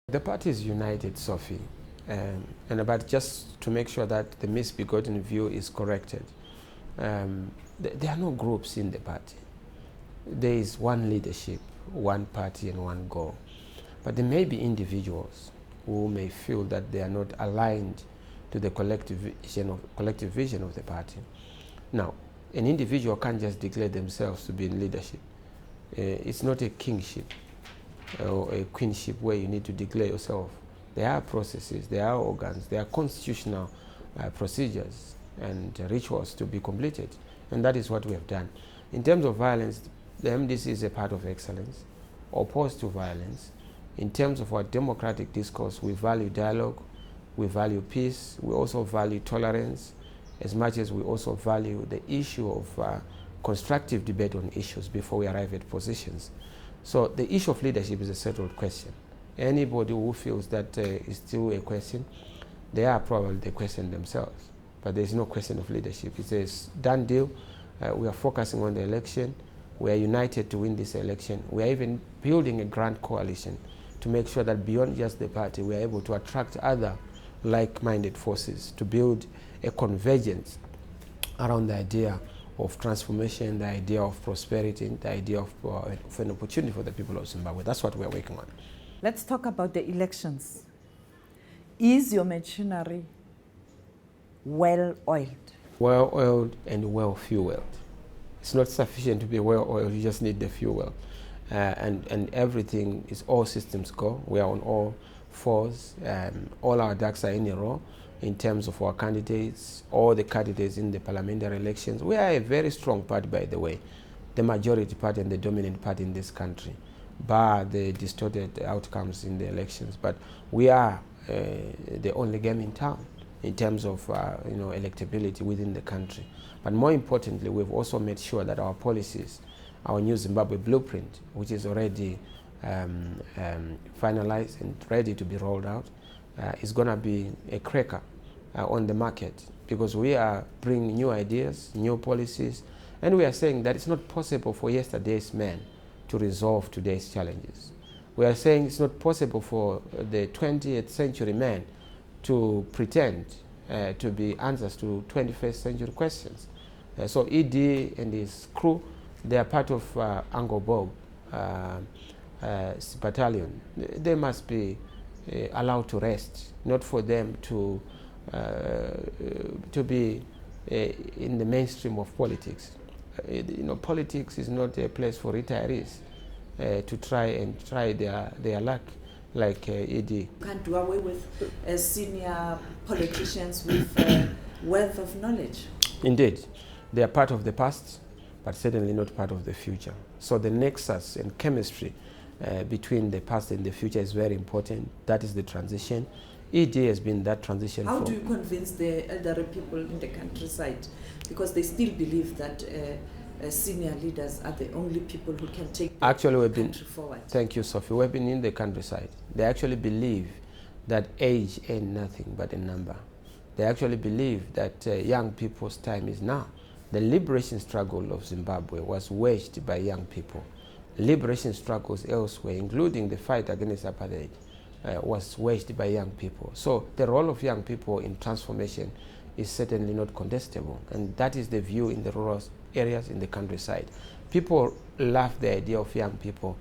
The party is united, Sophie, but just to make sure that the misbegotten view is corrected, there are no groups in the party. There is one leadership, one party and one goal. But there may be individuals who may feel that they are not aligned to the collective vision of the party. Now, an individual can't just declare themselves to be in leadership. It's not a kingship or a queenship where you need to declare yourself. There are processes, there are organs, there are constitutional procedures and rituals to be completed, and that is what we have done. In terms of violence, the MDC is a part of excellence, opposed to violence. In terms of our democratic discourse, we value dialogue, we value peace, we also value tolerance, as much as we also value the issue of constructive debate on issues before we arrive at positions. So the issue of leadership is a settled question. Anybody who feels that is still a question, they are probably the question themselves. But there is no question of leadership. It's a done deal. We are focusing on the election. We are united to win this election. We are even building a grand coalition to make sure that beyond just the party, we are able to attract other like-minded forces to build a convergence around the idea of transformation, the idea of prosperity, the idea of an opportunity for the people of Zimbabwe. That's what we're working on. Let's talk about the elections. Is your machinery well-oiled? Well-oiled and well-fueled. It's not sufficient to be well-oiled, you just need the fuel. And everything is all systems go. We are on all fours. All our ducks are in a row in terms of our candidates, all the candidates in the parliamentary elections. We are a very strong party, by the way, the majority party and the dominant party in this country, bar the distorted outcomes in the elections. But we are the only game in town in terms of electability within the country. But more importantly, we've also made sure that our policies, our new Zimbabwe blueprint, which is already finalized and ready to be rolled out, is going to be a cracker on the market, because we are bringing new ideas, new policies, and we are saying that it's not possible for yesterday's men to resolve today's challenges. We are saying it's not possible for the 20th century man to pretend to be answers to 21st century questions. So ED and his crew, they are part of Anglo-Bob battalion. They must be allowed to rest, not for them to be in the mainstream of politics. Politics is not a place for retirees to try their luck like ED. You can't do away with senior politicians with wealth of knowledge. Indeed, they are part of the past, but certainly not part of the future. So the nexus and chemistry between the past and the future is very important. That is the transition. ED has been that transition. How do you convince the elderly people in the countryside? Because they still believe that senior leaders are the only people who can take the country forward. Thank you, Sophie. We've been in the countryside. They actually believe that age ain't nothing but a number. They actually believe that young people's time is now. The liberation struggle of Zimbabwe was waged by young people. Liberation struggles elsewhere, including the fight against apartheid, was waged by young people. So the role of young people in transformation is certainly not contestable, and that is the view in the rural areas, in the countryside. People love the idea of young people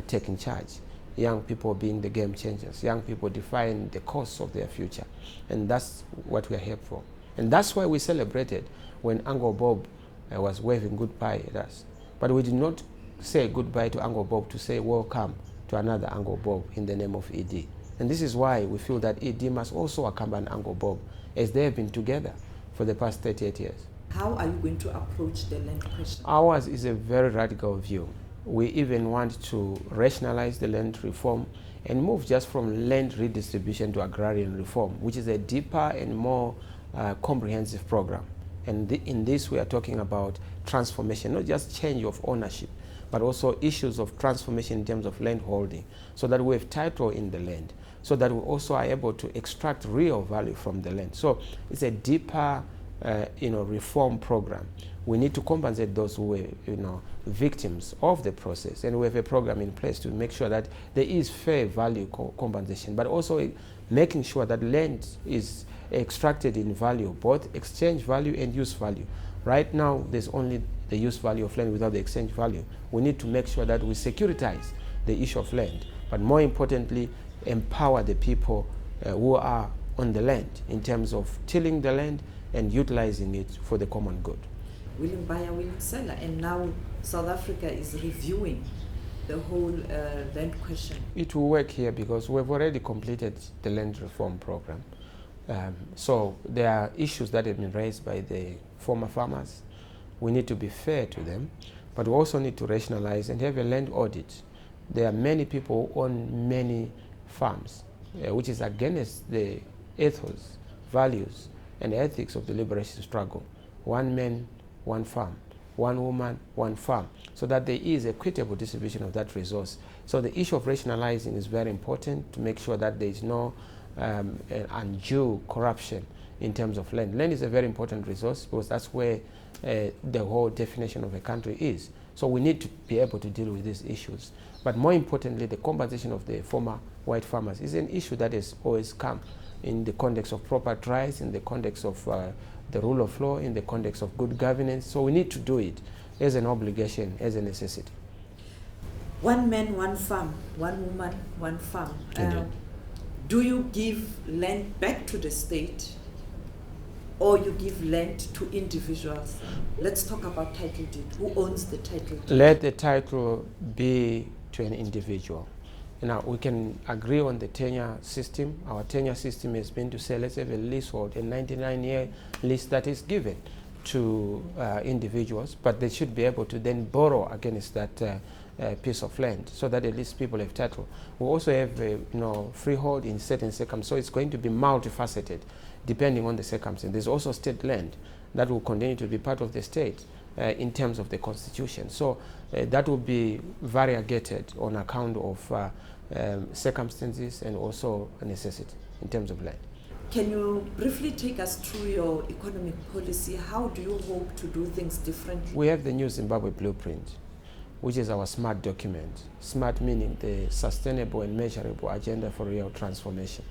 taking charge, young people being the game changers, young people define the course of their future, and that's what we are here for. And that's why we celebrated when Anglo-Bob was waving goodbye at us. But we did not say goodbye to Anglo-Bob to say welcome to another Anglo-Bob in the name of ED. And this is why we feel that ED must also accompany Anglo-Bob, as they have been together for the past 38 years. How are you going to approach the land question? Ours is a very radical view. We even want to rationalize the land reform and move just from land redistribution to agrarian reform, which is a deeper and more comprehensive program. And in this we are talking about transformation, not just change of ownership, but also issues of transformation in terms of land holding, so that we have title in the land, so that we also are able to extract real value from the land. So it's a deeper reform program We need to compensate those who were victims of the process, and we have a program in place to make sure that there is fair value compensation, but also making sure that land is extracted in value, both exchange value and use value. Right now, there's only the use value of land without the exchange value. We need to make sure that we securitize the issue of land, but more importantly, empower the people who are on the land in terms of tilling the land and utilizing it for the common good. Willing buyer, willing seller, and now South Africa is reviewing the whole land question. It will work here because we've already completed the land reform program. So there are issues that have been raised by the former farmers. We need to be fair to them, but we also need to rationalize and have a land audit. There are many people who own many farms, which is against the ethos, values, and ethics of the liberation struggle. One man, one farm. One woman, one farm, so that there is equitable distribution of that resource. So the issue of rationalizing is very important to make sure that there is no undue corruption in terms of land. Land is a very important resource because that's where the whole definition of a country is. So we need to be able to deal with these issues. But more importantly, the compensation of the former white farmers is an issue that has always come in the context of proper rights, in the context of the rule of law, in the context of good governance. So we need to do it as an obligation, as a necessity. One man, one farm, one woman, one farm. Do you give land back to the state or you give land to individuals? Let's talk about title deed. Who owns the title deed? Let the title be to an individual. Now, we can agree on the tenure system. Our tenure system has been to say, let's have a leasehold, a 99-year lease that is given to individuals, but they should be able to then borrow against that piece of land so that at least people have title. We also have freehold in certain circumstances, so it's going to be multifaceted depending on the circumstance. There's also state land that will continue to be part of the state in terms of the constitution. So that will be variegated on account of circumstances and also a necessity in terms of land. Can you briefly take us through your economic policy? How do you hope to do things differently? We have the new Zimbabwe blueprint, which is our SMART document. SMART meaning the sustainable and measurable agenda for real transformation.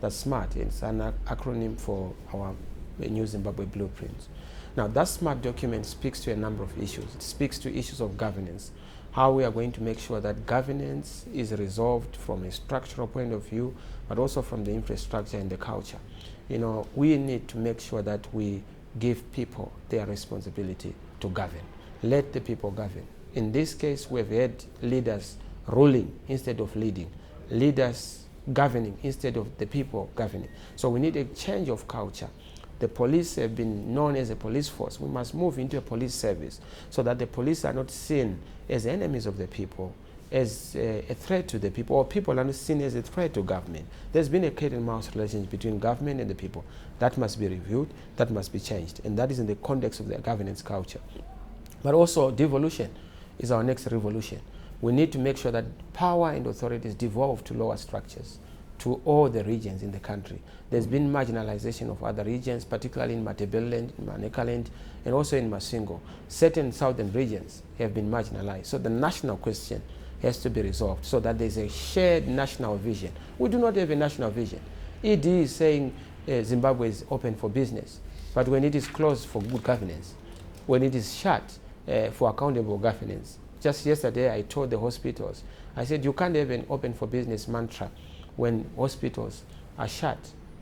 That's SMART. It's an acronym for our new Zimbabwe blueprint. Now, that SMART document speaks to a number of issues. It speaks to issues of governance, how we are going to make sure that governance is resolved from a structural point of view, but also from the infrastructure and the culture. We need to make sure that we give people their responsibility to govern. Let the people govern. In this case, we've had leaders ruling instead of leading, leaders governing instead of the people governing. So we need a change of culture. The police have been known as a police force. We must move into a police service so that the police are not seen as enemies of the people, as a threat to the people, or people are not seen as a threat to government. There's been a cat and mouse relationship between government and the people. That must be reviewed, that must be changed, and that is in the context of the governance culture. But also devolution is our next revolution. We need to make sure that power and authority is devolved to lower structures, to all the regions in the country. There's been marginalization of other regions, particularly in Matabeleland, in Manekaland, and also in Masingo. Certain southern regions have been marginalized. So the national question has to be resolved so that there's a shared national vision. We do not have a national vision. ED is saying Zimbabwe is open for business, but when it is closed for good governance, when it is shut for accountable governance. Just yesterday I told the hospitals, I said you can't have an open for business mantra when hospitals are shut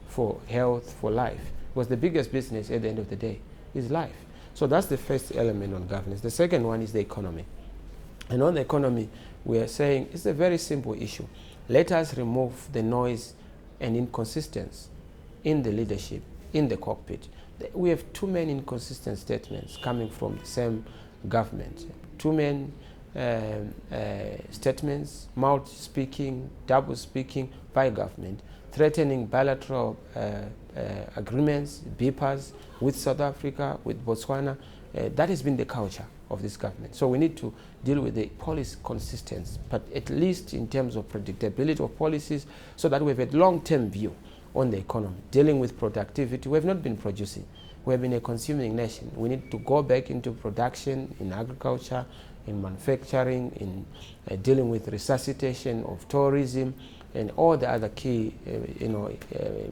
for health, for life. Because the biggest business at the end of the day is life. So that's the first element on governance. The second one is the economy. And on the economy, we are saying it's a very simple issue. Let us remove the noise and inconsistency in the leadership, in the cockpit. We have too many inconsistent statements coming from the same government. Too many statements, multi-speaking, double-speaking by government, threatening bilateral agreements, BIPAs, with South Africa, with Botswana. That has been the culture of this government. So we need to deal with the policy consistency, but at least in terms of predictability of policies, so that we have a long-term view on the economy, dealing with productivity. We have not been producing. We have been a consuming nation. We need to go back into production in agriculture, in manufacturing, in dealing with resuscitation of tourism, and all the other key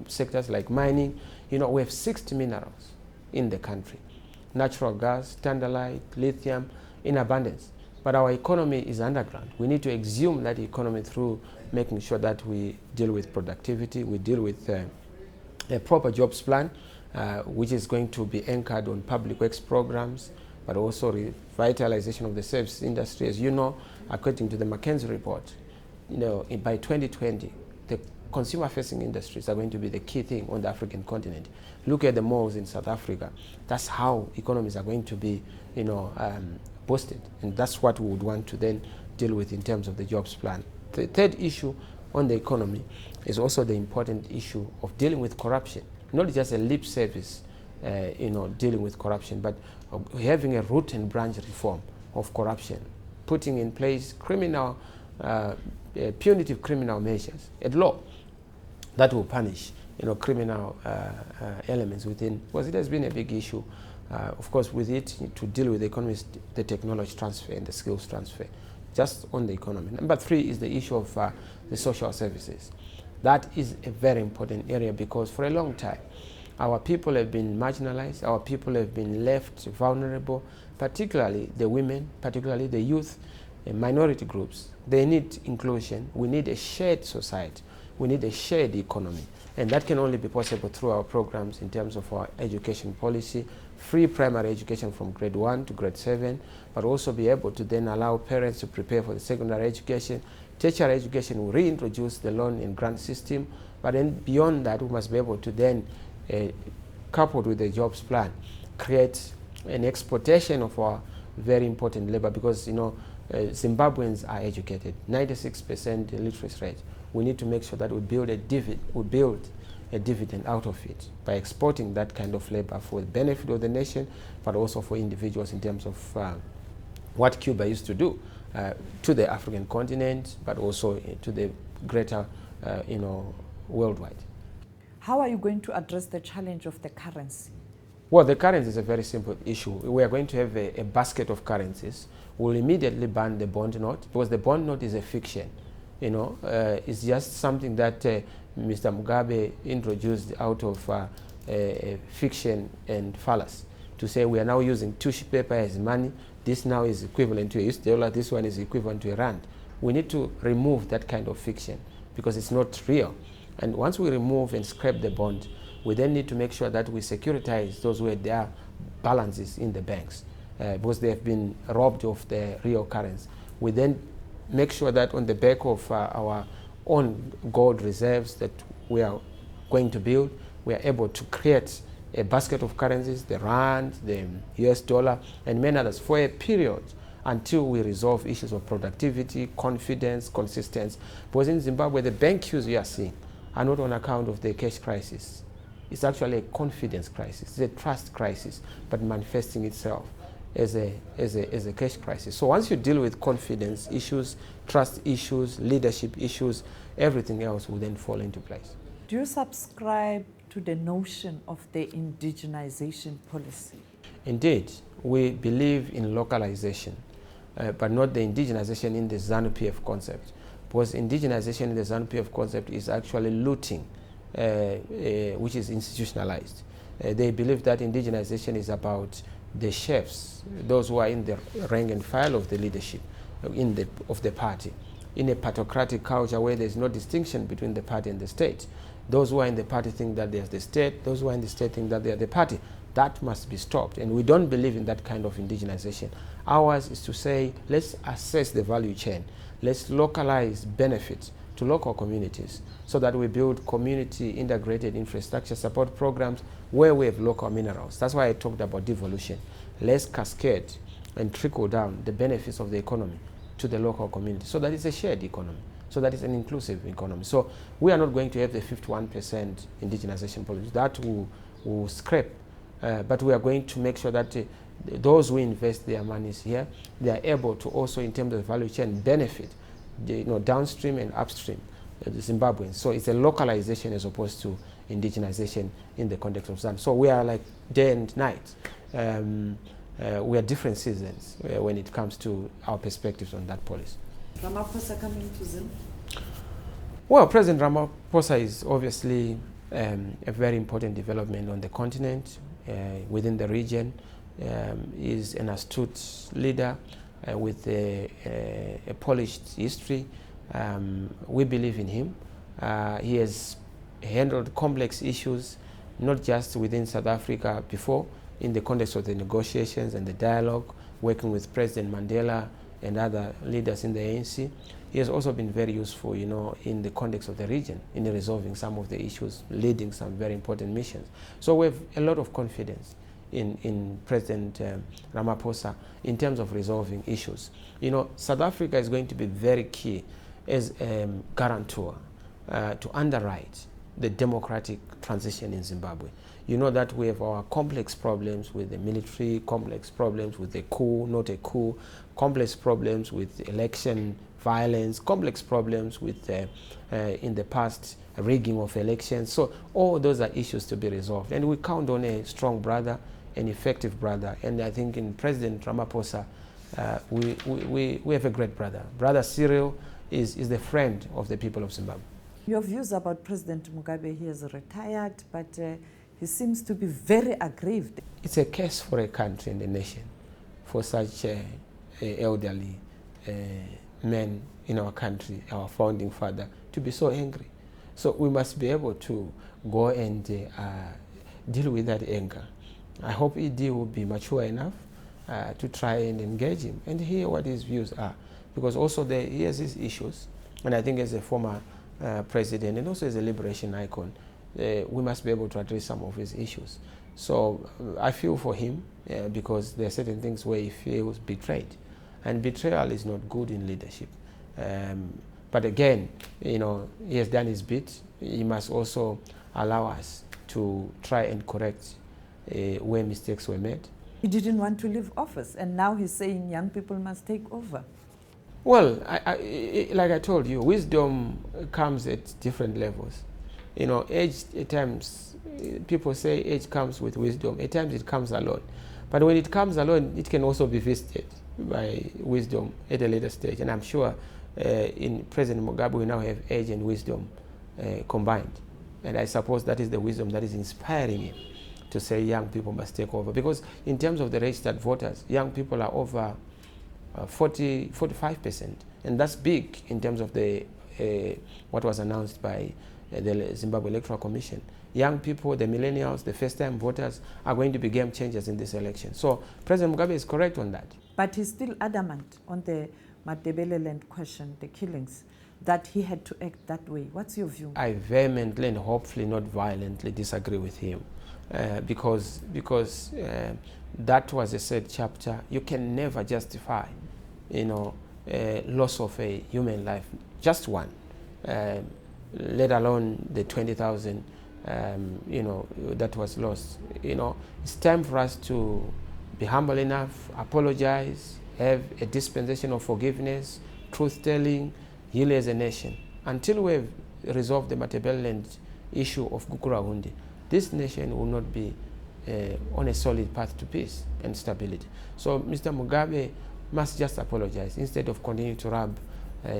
sectors like mining. We have 60 minerals in the country. Natural gas, tantalite, lithium, in abundance. But our economy is underground. We need to exhume that economy through making sure that we deal with productivity, we deal with a proper jobs plan, which is going to be anchored on public works programs, but also revitalization of the service industry. As you know, according to the McKinsey report, by 2020, the consumer-facing industries are going to be the key thing on the African continent. Look at the malls in South Africa. That's how economies are going to be, boosted, and that's what we would want to then deal with in terms of the jobs plan. The third issue on the economy is also the important issue of dealing with corruption. Not just a lip service, dealing with corruption, but having a root and branch reform of corruption, putting in place criminal, punitive criminal measures at law that will punish, criminal elements within. Because it has been a big issue, of course, with it to deal with the economy, the technology transfer and the skills transfer, just on the economy. Number 3 is the issue of the social services. That is a very important area because for a long time, our people have been marginalized, our people have been left vulnerable, particularly the women, particularly the youth, minority groups. They need inclusion. We need a shared society. We need a shared economy. And that can only be possible through our programs in terms of our education policy, free primary education from grade 1 to grade 7, but also be able to then allow parents to prepare for the secondary education. Tertiary education will reintroduce the loan and grant system, but then beyond that, we must be able to then, coupled with the jobs plan, create an exportation of our very important labor because, Zimbabweans are educated, 96% literacy rate. We need to make sure that we build a dividend out of it by exporting that kind of labor for the benefit of the nation, but also for individuals in terms of what Cuba used to do to the African continent, but also to the greater, worldwide. How are you going to address the challenge of the currency? Well, the currency is a very simple issue. We are going to have a basket of currencies. We'll immediately ban the bond note because the bond note is a fiction. It's just something that Mr. Mugabe introduced out of fiction and fallacy to say we are now using tissue paper as money. This now is equivalent to a US dollar. This one is equivalent to a rand. We need to remove that kind of fiction because it's not real. And once we remove and scrap the bond, we then need to make sure that we securitize those where there are balances in the banks because they have been robbed of their real currency. We then make sure that on the back of our own gold reserves that we are going to build, we are able to create a basket of currencies, the rand, the US dollar, and many others for a period until we resolve issues of productivity, confidence, consistency. Because in Zimbabwe, the bank queues we are seeing are not on account of the cash crisis. It's actually a confidence crisis, it's a trust crisis, but manifesting itself as a cash crisis. So once you deal with confidence issues, trust issues, leadership issues, everything else will then fall into place. Do you subscribe to the notion of the indigenization policy? Indeed, we believe in localization, but not the indigenization in the ZANU-PF concept. Because indigenization in the ZANU-PF concept is actually looting, which is institutionalized. They believe that indigenization is about the chefs, those who are in the rank and file of the leadership of the party, in a partocratic culture where there's no distinction between the party and the state. Those who are in the party think that they're the state, those who are in the state think that they're the party. That must be stopped, and we don't believe in that kind of indigenization. Ours is to say, let's assess the value chain, let's localize benefits to local communities so that we build community integrated infrastructure support programs where we have local minerals. That's why I talked about devolution. Let's cascade and trickle down the benefits of the economy to the local community so that it's a shared economy, so that it's an inclusive economy. So we are not going to have the 51% indigenization policy. That will scrap, but we are going to make sure that those who invest their monies here, they are able to also, in terms of the value chain, benefit downstream and upstream the Zimbabweans. So it's a localization as opposed to indigenization in the context of Zambia. So we are like day and night. We are different seasons when it comes to our perspectives on that policy. Ramaphosa coming to Zim? Well, President Ramaphosa is obviously a very important development on the continent, within the region. Is an astute leader with a polished history. We believe in him. He has handled complex issues, not just within South Africa before, in the context of the negotiations and the dialogue, working with President Mandela and other leaders in the ANC. He has also been very useful, you know, in the context of the region, in resolving some of the issues, leading some very important missions. So we have a lot of confidence in President Ramaphosa in terms of resolving issues. You know, South Africa is going to be very key as a guarantor to underwrite the democratic transition in Zimbabwe. You know that we have our complex problems with the military, complex problems with the coup, not a coup, complex problems with election violence, complex problems with, in the past, rigging of elections. So all those are issues to be resolved. And we count on a strong brother, an effective brother. And I think in President Ramaphosa, we have a great brother. Brother Cyril is the friend of the people of Zimbabwe. Your views about President Mugabe, he has retired, but he seems to be very aggrieved. It's a curse for a country and a nation, for such elderly men in our country, our founding father, to be so angry. So we must be able to go and deal with that anger. I hope ED will be mature enough to try and engage him and hear what his views are, because also he has his issues, and I think as a former president and also as a liberation icon, we must be able to address some of his issues. So I feel for him because there are certain things where he feels betrayed, and betrayal is not good in leadership. But again, you know, he has done his bit. He must also allow us to try and correct where mistakes were made. He didn't want to leave office, and now he's saying young people must take over. Well, like I told you, wisdom comes at different levels. You know, age at times, people say age comes with wisdom. At times it comes alone. But when it comes alone, it can also be visited by wisdom at a later stage. And I'm sure in President Mugabe, we now have age and wisdom combined. And I suppose that is the wisdom that is inspiring him to say young people must take over. Because in terms of the registered voters, young people are over 45%. And that's big in terms of the what was announced by the Zimbabwe Electoral Commission. Young people, the millennials, the first-time voters are going to be game changers in this election. So President Mugabe is correct on that. But he's still adamant on the Matebeleland question, the killings, that he had to act that way. What's your view? I vehemently and hopefully not violently disagree with him because that was a sad chapter. You can never justify, you know, loss of a human life, just one, let alone the 20,000, you know, that was lost. You know, it's time for us to be humble enough, apologize, have a dispensation of forgiveness, truth-telling, heal as a nation. Until we've resolved the Matebeleland issue of Gukurahundi, this nation will not be on a solid path to peace and stability. So Mr. Mugabe must just apologize instead of continuing to rub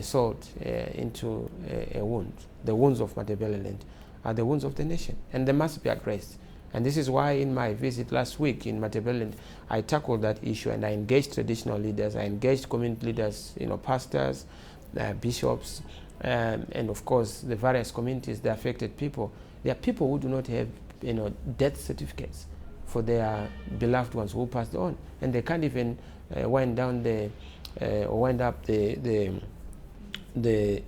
salt into a wound. The wounds of Matebeleland are the wounds of the nation, and they must be addressed. And this is why in my visit last week in Matebeleland, I tackled that issue and I engaged traditional leaders, I engaged community leaders, you know, pastors, bishops, and of course the various communities, the affected people. There are people who do not have, you know, death certificates for their beloved ones who passed on, and they can't even wind up the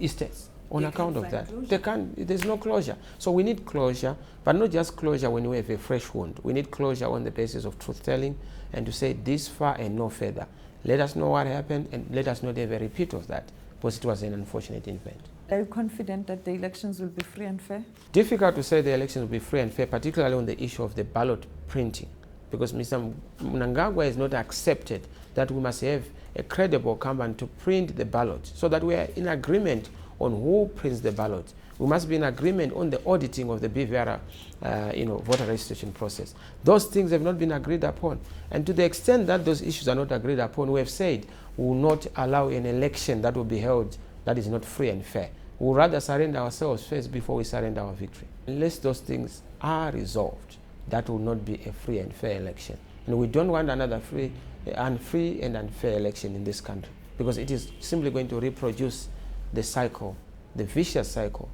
estates on account of that. They can't. There's no closure. So we need closure, but not just closure when we have a fresh wound. We need closure on the basis of truth-telling and to say this far and no further. Let us know what happened and let us not have a repeat of that, because it was an unfortunate event. Are you confident that the elections will be free and fair? Difficult to say the elections will be free and fair, particularly on the issue of the ballot printing, because Mr. Mnangagwa has not accepted that we must have a credible company to print the ballot, so that we are in agreement on who prints the ballot. We must be in agreement on the auditing of the BVR, voter registration process. Those things have not been agreed upon. And to the extent that those issues are not agreed upon, we have said we will not allow an election that will be held that is not free and fair. We will rather surrender ourselves first before we surrender our victory. Unless those things are resolved, that will not be a free and fair election. And we don't want another free and unfair election in this country, because it is simply going to reproduce the cycle, the vicious cycle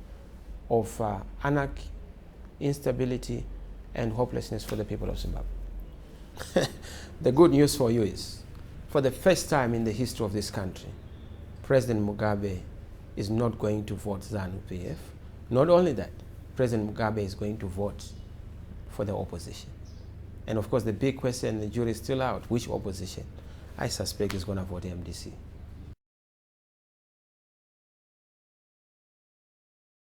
of anarchy, instability, and hopelessness for the people of Zimbabwe. The good news for you is, for the first time in the history of this country, President Mugabe is not going to vote ZANU-PF. Not only that, President Mugabe is going to vote for the opposition. And of course, the big question, the jury is still out, which opposition? I suspect is going to vote MDC.